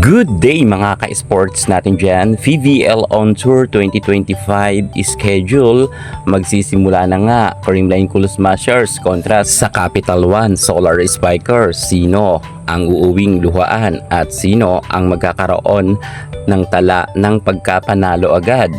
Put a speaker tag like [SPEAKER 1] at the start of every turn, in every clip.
[SPEAKER 1] Good day mga ka-sports natin dyan. VVL On Tour 2025 schedule. Magsisimula na nga Creamline Cool Smashers kontra sa Capital One Solar Spikers. Sino ang uuwing luhaan at sino ang magkakaroon ng tala ng pagkapanalo agad?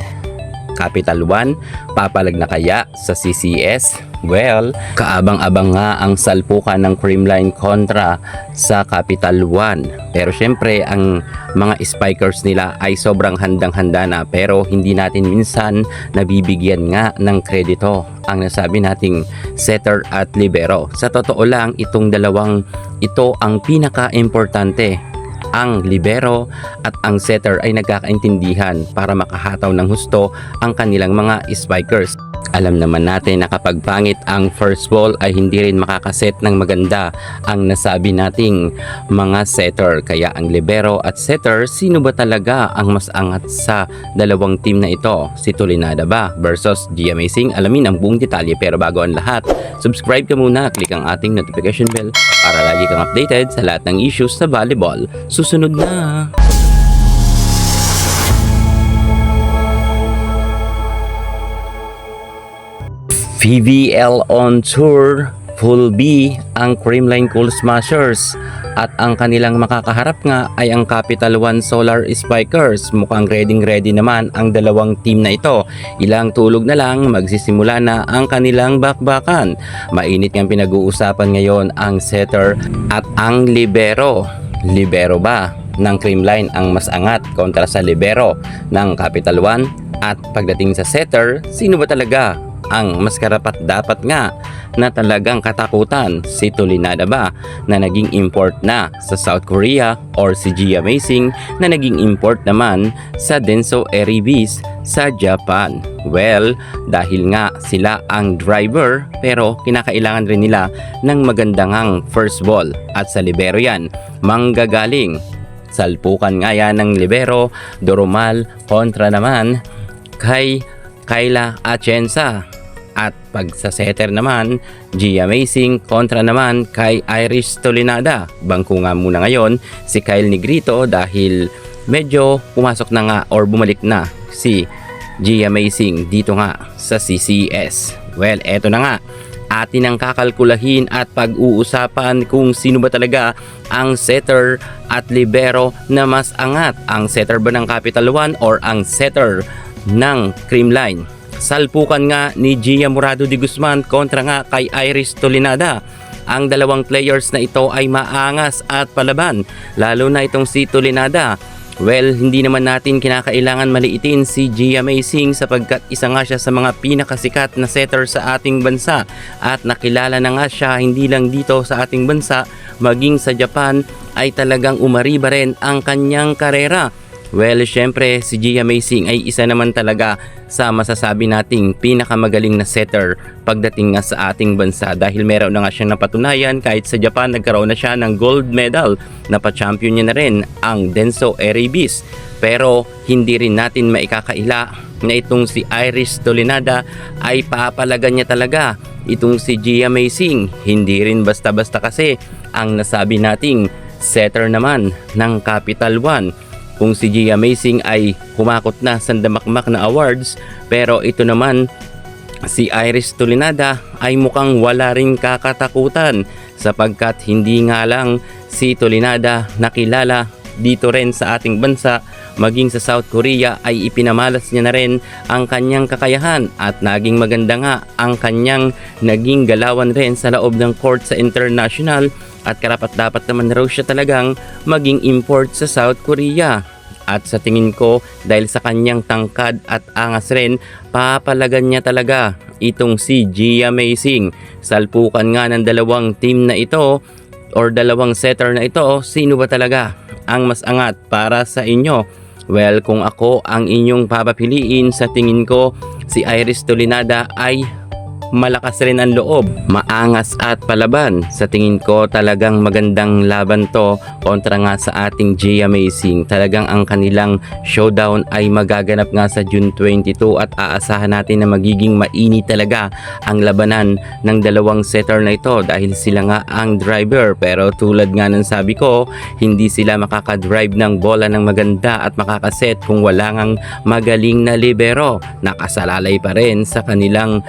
[SPEAKER 1] Capital One, papalag na kaya sa CCS? Well, kaabang-abang nga ang salpukan ng Creamline kontra sa Capital One. Pero syempre, ang mga spikers nila ay sobrang handang-handa na, pero hindi natin minsan nabibigyan nga ng kredito ang nasabi nating setter at libero. Sa totoo lang, itong dalawang ito ang pinaka-importante. Ang libero at ang setter ay nagkakaintindihan para makahataw ng husto ang kanilang mga spikers. Alam naman natin na kapag pangit ang first ball ay hindi rin makakaset ng maganda ang nasabi nating mga setter. Kaya ang libero at setter, sino ba talaga ang mas angat sa dalawang team na ito? Si Tulinada ba versus G Amazing? Alamin ang buong detalye, pero bago ang lahat, subscribe ka muna, click ang ating notification bell para lagi kang updated sa lahat ng issues sa volleyball. Susunod na! VVL On Tour Full B ang Creamline Cool Smashers at ang kanilang makakaharap nga ay ang Capital One Solar Spikers. Mukhang ready naman ang dalawang team na ito. Ilang tulog na lang magsisimula na ang kanilang bakbakan. Mainit ngang pinag-uusapan ngayon ang setter at ang libero. Libero ba ng Creamline ang mas angat kontra sa libero ng Capital One? At pagdating sa setter, sino ba talaga ang mas karapat dapat nga na talagang katakutan? Si Tulinada ba na naging import na sa South Korea, or si G Amazing na naging import naman sa Denso Erebis sa Japan? Well, dahil nga sila ang driver, pero kinakailangan rin nila ng magandang first ball, at sa libero yan manggagaling. Salpukan nga yan ng libero, Doromal kontra naman kay Kayla Atienza. At pag sa setter naman, G Amazing kontra naman kay Irish Tulinada. Bangko nga muna ngayon si Kyle Negrito dahil medyo pumasok na nga or bumalik na si G Amazing dito nga sa CCS. Well, eto na nga, atin ang kakalkulahin at pag-uusapan kung sino ba talaga ang setter at libero na mas angat. Ang setter ba ng Capital One or ang setter ng Creamline? Salpukan nga ni Gia Morado de Guzman kontra nga kay Iris Tulinada. Ang dalawang players na ito ay maangas at palaban, lalo na itong si Tulinada. Well, hindi naman natin kinakailangan maliitin si G Amazing sapagkat isa nga siya sa mga pinakasikat na setter sa ating bansa, at nakilala na nga siya hindi lang dito sa ating bansa, maging sa Japan ay talagang umariba rin ang kanyang karera. Well, syempre si G Amazing ay isa naman talaga sa masasabi nating pinakamagaling na setter pagdating nga sa ating bansa, dahil meron na nga siyang napatunayan. Kahit sa Japan nagkaroon na siya ng gold medal, napachampion niya na rin ang Denso Erebis. Pero hindi rin natin maikakaila na itong si Irish Tulinada ay papalagan niya talaga itong si G Amazing. Hindi rin basta-basta kasi ang nasabi nating setter naman ng Capital One. Kung si G Amazing ay kumakot na sa damakmak na awards, pero ito naman si Iris Tulinada ay mukhang wala ring kakatakutan, sapagkat hindi nga lang si Tulinada nakilala dito rin sa ating bansa, maging sa South Korea ay ipinamalas niya na rin ang kanyang kakayahan, at naging maganda nga ang kanyang naging galawan rin sa loob ng court sa international, at karapat-dapat naman raw siya talagang maging import sa South Korea. At sa tingin ko, dahil sa kanyang tangkad at angas rin, papalagan niya talaga itong si G Amazing. Salpukan nga ng dalawang team na ito or dalawang setter na ito, sino ba talaga ang mas angat para sa inyo? Well, kung ako ang inyong papapiliin, sa tingin ko si Iris Tulinada ay malakas rin ang loob, maangas at palaban. Sa tingin ko talagang magandang laban to kontra nga sa ating G Amazing. Talagang ang kanilang showdown ay magaganap nga sa June 22 at aasahan natin na magiging mainit talaga ang labanan ng dalawang setter na ito dahil sila nga ang driver. Pero tulad nga ng sabi ko, hindi sila makakadrive ng bola ng maganda at makakaset kung wala ngang magaling na libero. Nakasalalay pa rin sa kanilang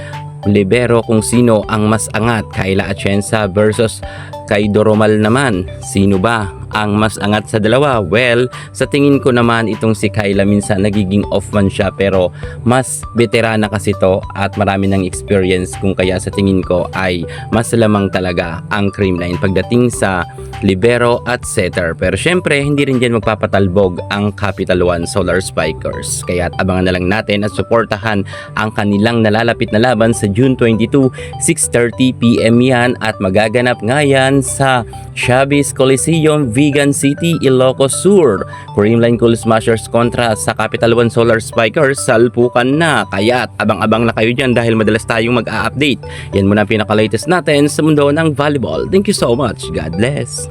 [SPEAKER 1] libero kung sino ang mas angat. Kayla Atienza versus kay Doromal naman. Sino ba ang mas angat sa dalawa? Well, sa tingin ko naman itong si Kayla minsan nagiging off man siya pero mas veterana kasi to at marami ng experience kung kaya sa tingin ko ay mas lamang talaga ang Creamline pagdating sa libero at setter. Pero syempre hindi rin dyan magpapatalbog ang Capital One Solar Spikers. Kaya abangan na lang natin at suportahan ang kanilang nalalapit na laban sa June 22, 6:30 PM yan at magaganap nga yan sa Chavez Coliseum, Vigan City, Ilocos Sur. Creamline Cool Smashers kontra sa Capital One Solar Spikers, salpukan na. Kaya abang-abang na kayo dyan dahil madalas tayong mag-a-update. Yan muna ang pinaka-latest natin sa mundo ng volleyball. Thank you so much. God bless.